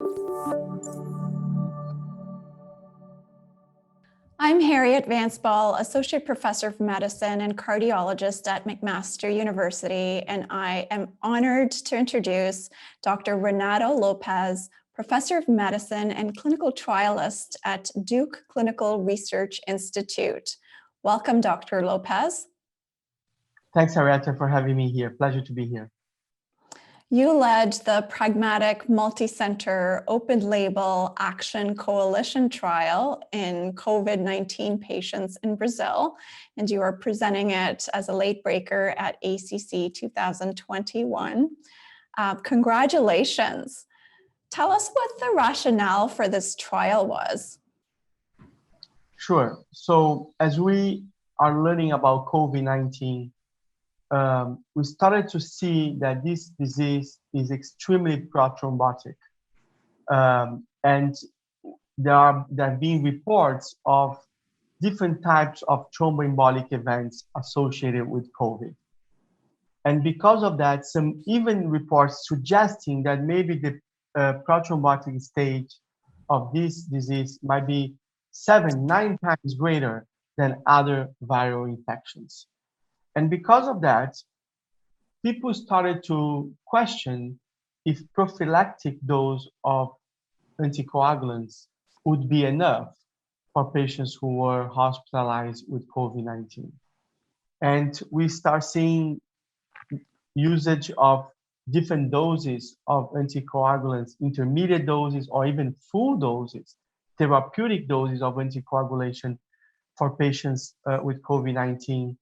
I'm Harriette Van Spall, Associate Professor of Medicine and Cardiologist at McMaster University, and I am honored to introduce Dr. Renato Lopes, Professor of Medicine and Clinical Trialist at Duke Clinical Research Institute. Welcome, Dr. Lopes. Thanks, Harriette, for having me here. Pleasure to be here. You led the pragmatic, multi-center, open-label action coalition trial in COVID-19 patients in Brazil, and you are presenting it as a late breaker at ACC 2021. Congratulations. Tell us what the rationale for this trial was. Sure. So as we are learning about COVID-19, we started to see that this disease is extremely prothrombotic. And there have been reports of different types of thromboembolic events associated with COVID. And because of that, some even reports suggesting that maybe the prothrombotic stage of this disease might be 7-9 times greater than other viral infections. And because of that, people started to question if prophylactic dose of anticoagulants would be enough for patients who were hospitalized with COVID-19. And we start seeing usage of different doses of anticoagulants, intermediate doses, or even full doses, therapeutic doses of anticoagulation for patients with COVID-19,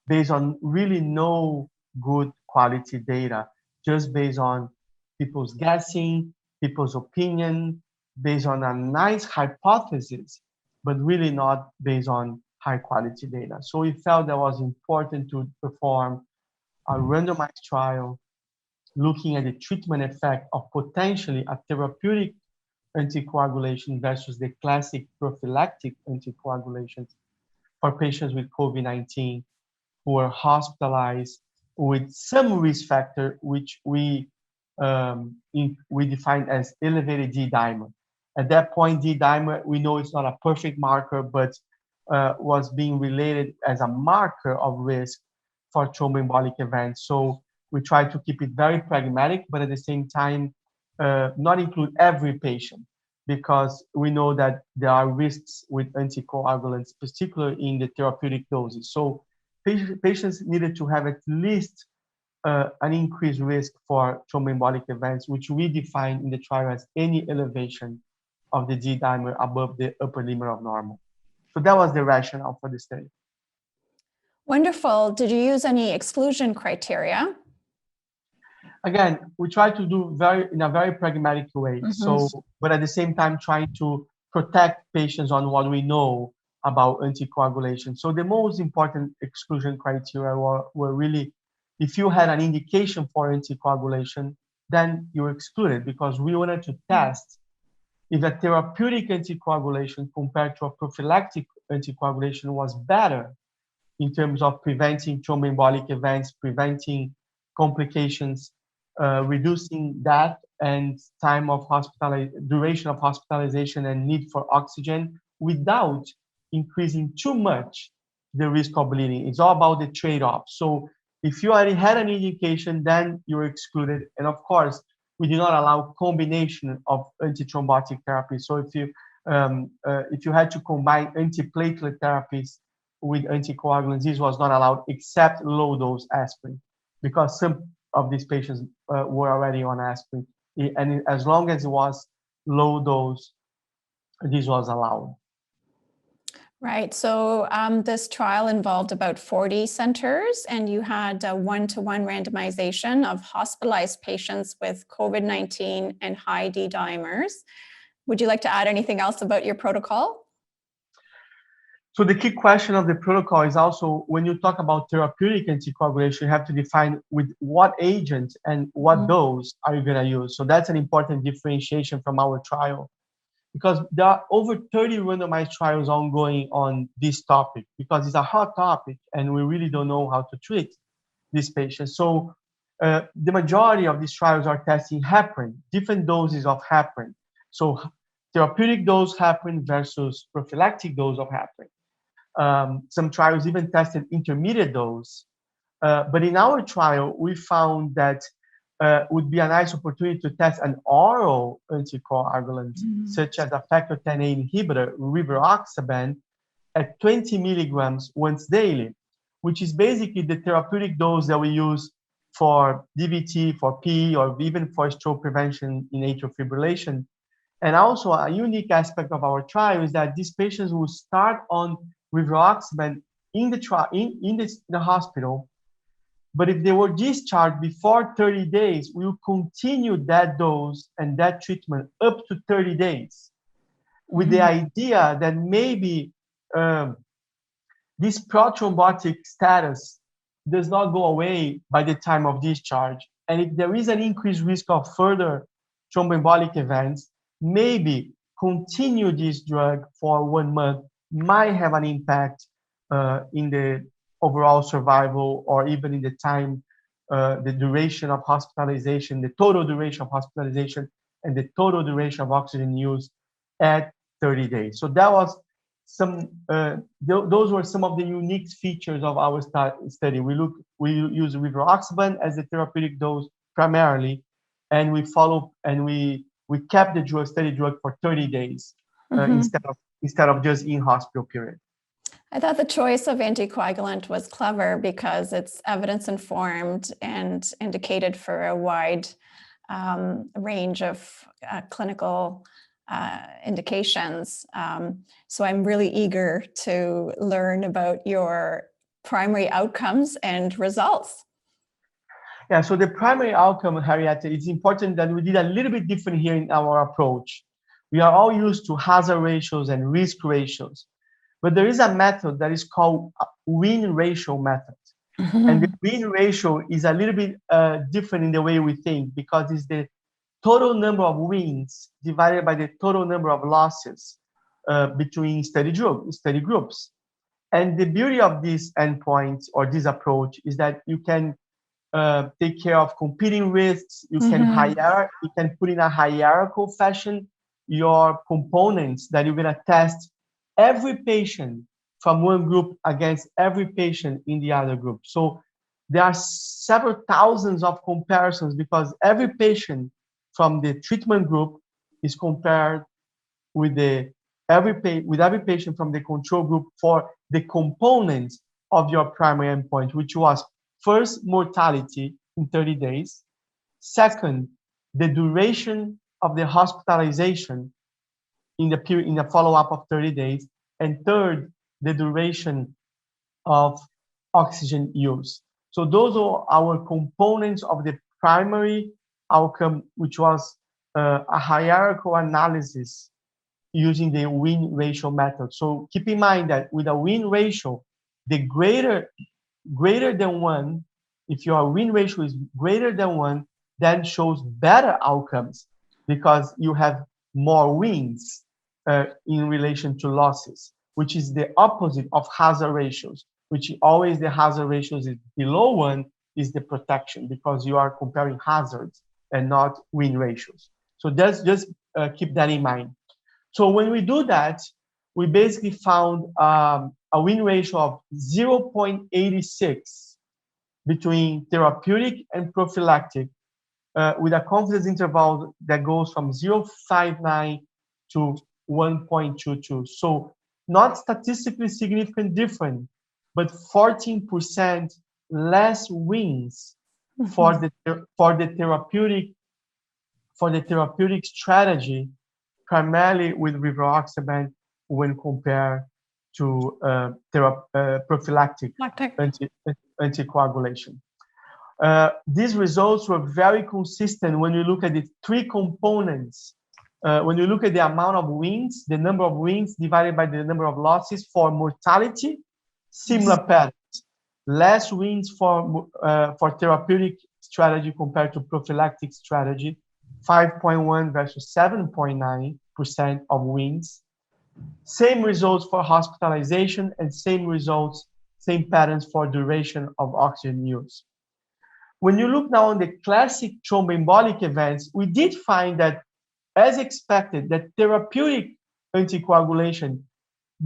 based on really no good quality data, just based on people's guessing, people's opinion, based on a nice hypothesis, but really not based on high quality data. So we felt that was important to perform a randomized trial looking at the treatment effect of potentially a therapeutic anticoagulation versus the classic prophylactic anticoagulation for patients with COVID-19 who were hospitalized with some risk factor, which we define as elevated D-dimer. At that point, D-dimer, we know it's not a perfect marker, but was being related as a marker of risk for thromboembolic events. So we try to keep it very pragmatic, but at the same time, not include every patient, because we know that there are risks with anticoagulants, particularly in the therapeutic doses. So patients needed to have at least an increased risk for thromboembolic events, which we define in the trial as any elevation of the D-dimer above the upper limit of normal. So that was the rationale for the study. Wonderful. Did you use any exclusion criteria? Again, we try to do in a very pragmatic way. So, but at the same time, trying to protect patients on what we know about anticoagulation. So the most important exclusion criteria were really, if you had an indication for anticoagulation, then you were excluded, because we wanted to test if a therapeutic anticoagulation compared to a prophylactic anticoagulation was better in terms of preventing thromboembolic events, preventing complications, reducing death and time of duration of hospitalization and need for oxygen without increasing too much the risk of bleeding. It's all about the trade-off. So if you already had an indication, then you're excluded. And of course, we do not allow combination of antithrombotic therapies. So if you had to combine antiplatelet therapies with anticoagulants, this was not allowed except low-dose aspirin, because some of these patients were already on aspirin. And as long as it was low dose, this was allowed. Right. So this trial involved about 40 centers, and you had a 1-to-1 randomization of hospitalized patients with COVID-19 and high D-dimers. Would you like to add anything else about your protocol? So the key question of the protocol is also, when you talk about therapeutic anticoagulation, you have to define with what agent and what dose are you going to use. So that's an important differentiation from our trial, because there are over 30 randomized trials ongoing on this topic, because it's a hot topic and we really don't know how to treat these patients. So the majority of these trials are testing heparin, different doses of heparin. So therapeutic dose heparin versus prophylactic dose of heparin. Some trials even tested intermediate dose. But in our trial, we found that would be a nice opportunity to test an oral anticoagulant, such as a factor 10A inhibitor, rivaroxaban, at 20 milligrams once daily, which is basically the therapeutic dose that we use for DVT, for PE, or even for stroke prevention in atrial fibrillation. And also a unique aspect of our trial is that these patients will start on rivaroxaban in the hospital, but if they were discharged before 30 days, we will continue that dose and that treatment up to 30 days with the idea that maybe this prothrombotic status does not go away by the time of discharge. And if there is an increased risk of further thromboembolic events, maybe continue this drug for 1 month might have an impact in the overall survival, or even in the time, the duration of hospitalization, the total duration of hospitalization, and the total duration of oxygen use at 30 days. So that was those were some of the unique features of our study. We use rivaroxaban as the therapeutic dose primarily, and we kept the study drug for 30 days instead of just in hospital period. I thought the choice of anticoagulant was clever because it's evidence informed and indicated for a wide range of clinical indications. So I'm really eager to learn about your primary outcomes and results. Yeah, so the primary outcome, Harriette, it's important that we did a little bit different here in our approach. We are all used to hazard ratios and risk ratios, but there is a method that is called win ratio method. And the win ratio is a little bit different in the way we think, because it's the total number of wins divided by the total number of losses between study groups. And the beauty of this endpoint or this approach is that you can take care of competing risks. You can put in a hierarchical fashion your components that you're going to test every patient from one group against every patient in the other group. So there are several thousands of comparisons, because every patient from the treatment group is compared with every patient from the control group for the components of your primary endpoint, which was first, mortality in 30 days. Second, the duration of the hospitalization in the follow-up of 30 days. And third, the duration of oxygen use. So those are our components of the primary outcome, which was a hierarchical analysis using the win ratio method. So keep in mind that with a win ratio, the greater than 1, if your win ratio is greater than 1, then shows better outcomes, because you have more wins in relation to losses, which is the opposite of hazard ratios, which always the hazard ratios is below 1 is the protection, because you are comparing hazards and not win ratios. So just keep that in mind. So when we do that, we basically found a win ratio of 0.86 between therapeutic and prophylactic, with a confidence interval that goes from 0.59 to 1.22. So not statistically significant different, but 14% less wins for the therapeutic strategy, primarily with rivaroxaban when compared to prophylactic anticoagulation. These results were very consistent when you look at the 3 components. When you look at the amount of wins, the number of wins divided by the number of losses for mortality, similar patterns. Less wins for therapeutic strategy compared to prophylactic strategy, 5.1 versus 7.9% of wins. Same results for hospitalization, and same patterns for duration of oxygen use. When you look now on the classic thromboembolic events, we did find that as expected, that therapeutic anticoagulation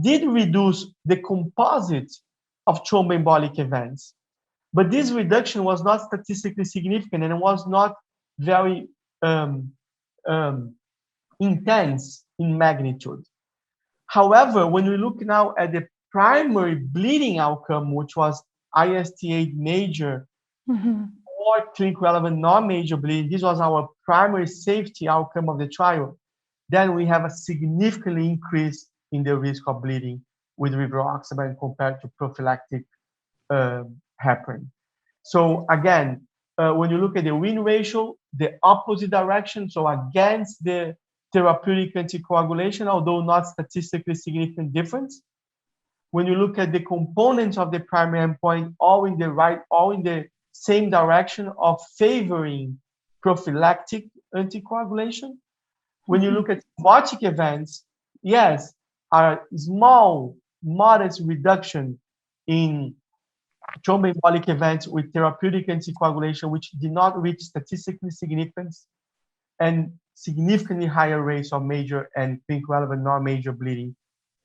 did reduce the composite of thromboembolic events. But this reduction was not statistically significant and it was not very intense in magnitude. However, when we look now at the primary bleeding outcome, which was IST8 major or clinically relevant non-major bleeding, this was our primary safety outcome of the trial, then we have a significant increase in the risk of bleeding with rivaroxaban compared to prophylactic heparin. So again, when you look at the win ratio, the opposite direction, so against the therapeutic anticoagulation, although not statistically significant difference. When you look at the components of the primary endpoint, all in the same direction of favoring prophylactic anticoagulation. When you look at thrombotic events, yes, a small, modest reduction in thromboembolic events with therapeutic anticoagulation, which did not reach statistical significance, and significantly higher rates of major and clinically relevant non-major bleeding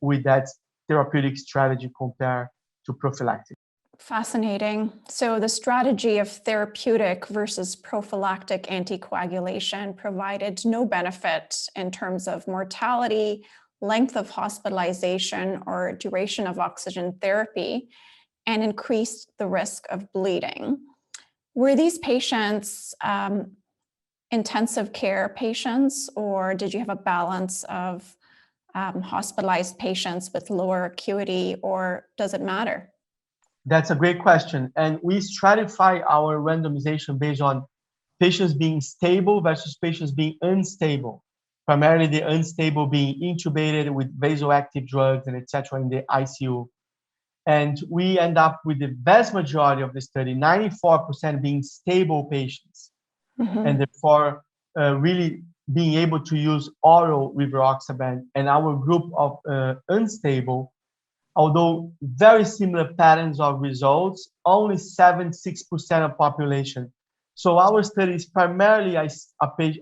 with that therapeutic strategy compared to prophylactic. Fascinating. So the strategy of therapeutic versus prophylactic anticoagulation provided no benefit in terms of mortality, length of hospitalization, or duration of oxygen therapy, and increased the risk of bleeding. Were these patients intensive care patients, or did you have a balance of hospitalized patients with lower acuity, or does it matter? That's a great question. And we stratify our randomization based on patients being stable versus patients being unstable. Primarily the unstable being intubated with vasoactive drugs and etc. in the ICU. And we end up with the vast majority of the study, 94% being stable patients. And therefore really being able to use oral rivaroxaban. And our group of unstable, although very similar patterns of results, only 76% of population. So our study is primarily a study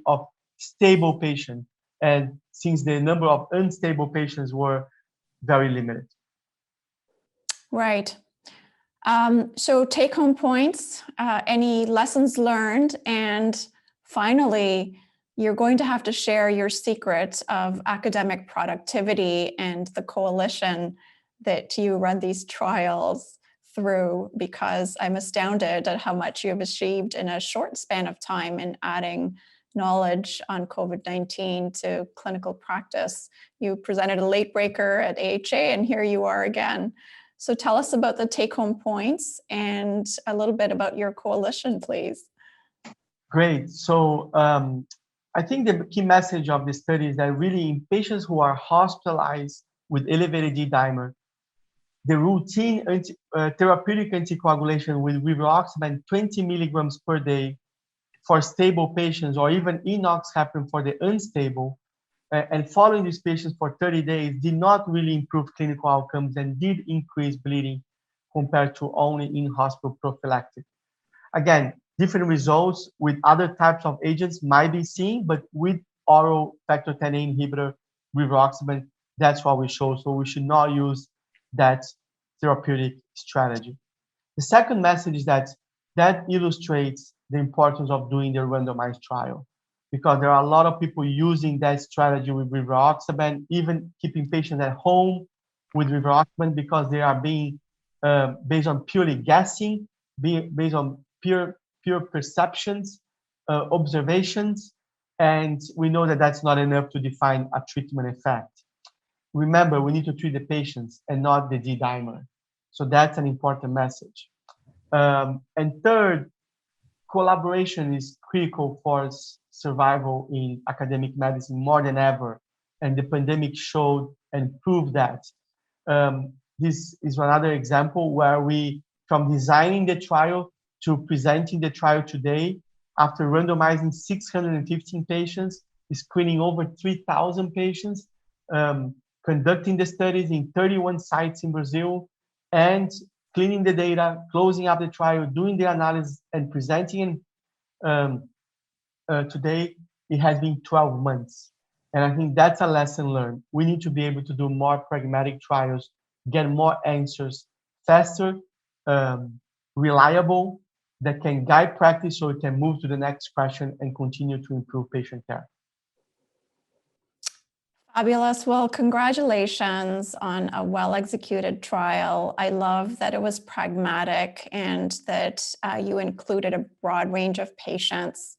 of stable patients, and since the number of unstable patients were very limited. Right. So take-home points, any lessons learned, and finally, you're going to have to share your secret of academic productivity and the coalition that you run these trials through, because I'm astounded at how much you have achieved in a short span of time in adding knowledge on COVID-19 to clinical practice. You presented a late breaker at AHA, and here you are again. So tell us about the take-home points and a little bit about your coalition, please. Great. So I think the key message of the study is that really in patients who are hospitalized with elevated D-dimer, the routine therapeutic anticoagulation with rivaroxaban 20 milligrams per day for stable patients, or even enoxaparin for the unstable, and following these patients for 30 days did not really improve clinical outcomes and did increase bleeding compared to only in-hospital prophylactic. Again, different results with other types of agents might be seen, but with oral factor Xa inhibitor, rivaroxaban, that's what we show. So we should not use that therapeutic strategy. The second message is that illustrates the importance of doing the randomized trial, because there are a lot of people using that strategy with rivaroxaban, even keeping patients at home with rivaroxaban, because they are being based on purely guessing, based on pure perceptions, observations, and we know that that's not enough to define a treatment effect. Remember, we need to treat the patients and not the D-dimer. So that's an important message. And third, collaboration is critical for survival in academic medicine more than ever. And the pandemic showed and proved that. This is another example where we, from designing the trial to presenting the trial today, after randomizing 615 patients, screening over 3,000 patients, conducting the studies in 31 sites in Brazil, and cleaning the data, closing up the trial, doing the analysis, and presenting today, it has been 12 months. And I think that's a lesson learned. We need to be able to do more pragmatic trials, get more answers faster, reliable, that can guide practice so we can move to the next question and continue to improve patient care. Fabulous. Well, congratulations on a well-executed trial. I love that it was pragmatic and that you included a broad range of patients.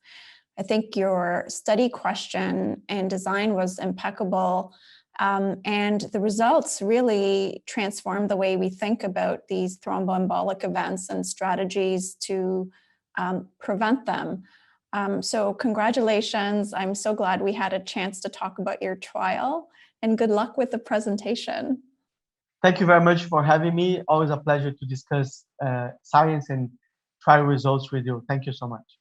I think your study question and design was impeccable, and the results really transformed the way we think about these thromboembolic events and strategies to prevent them. So congratulations. I'm so glad we had a chance to talk about your trial, and good luck with the presentation. Thank you very much for having me. Always a pleasure to discuss science and trial results with you. Thank you so much.